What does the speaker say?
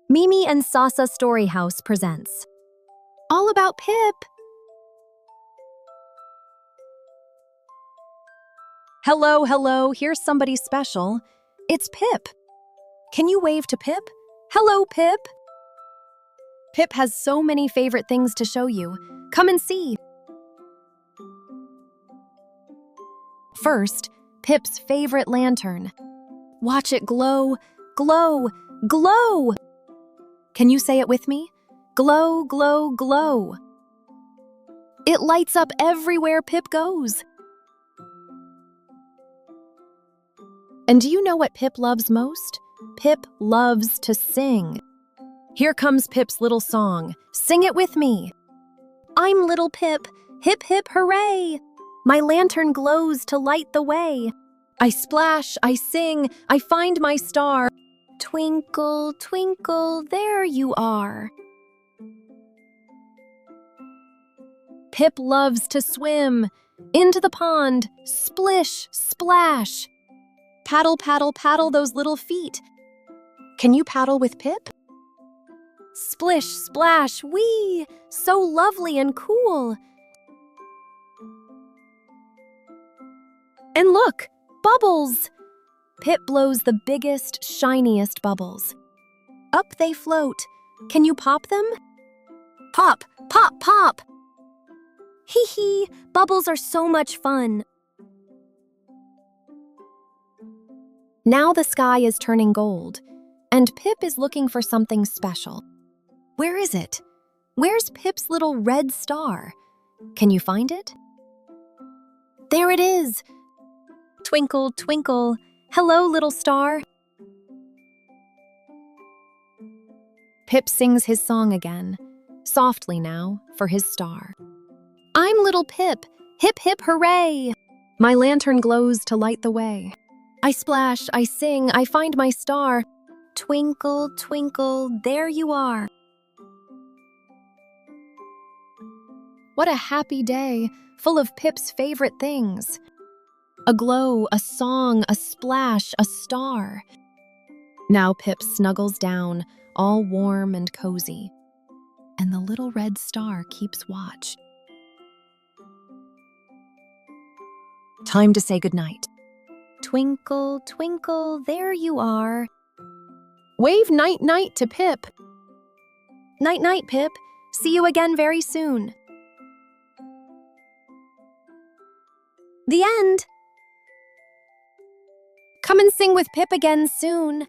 Mimi and Sasa Story House presents All About Pip. Hello, here's somebody special. It's Pip. Can you wave to Pip? Hello, Pip. Pip has so many favorite things to show you. Come and see. First, Pip's favorite lantern. Watch it glow, glow, glow. Can you say it with me? Glow, glow, glow. It lights up everywhere Pip goes. And do you know what Pip loves most? Pip loves to sing. Here comes Pip's little song. Sing it with me. I'm little Pip, hip-hip-hooray. My lantern glows to light the way. I splash, I sing, I find my star. Twinkle, twinkle, there you are. Pip loves to swim. Into the pond, splish, splash. Paddle, paddle, paddle those little feet. Can you paddle with Pip? Splish, splash, wee! So lovely and cool. And look, bubbles! Pip blows the biggest, shiniest bubbles. Up they float. Can you pop them? Pop, pop, pop! Hee hee, bubbles are so much fun. Now the sky is turning gold, and Pip is looking for something special. Where is it? Where's Pip's little red star? Can you find it? There it is! Twinkle, twinkle, hello, little star. Pip sings his song again, softly now, for his star. I'm little Pip, hip-hip-hooray! My lantern glows to light the way. I splash, I sing, I find my star. Twinkle, twinkle, there you are. What a happy day, full of Pip's favorite things. A glow, a song, a splash, a star. Now Pip snuggles down, all warm and cozy. And the little red star keeps watch. Time to say goodnight. Twinkle, twinkle, there you are. Wave night-night to Pip. Night-night, Pip. See you again very soon. The end. Come and sing with Pip again soon.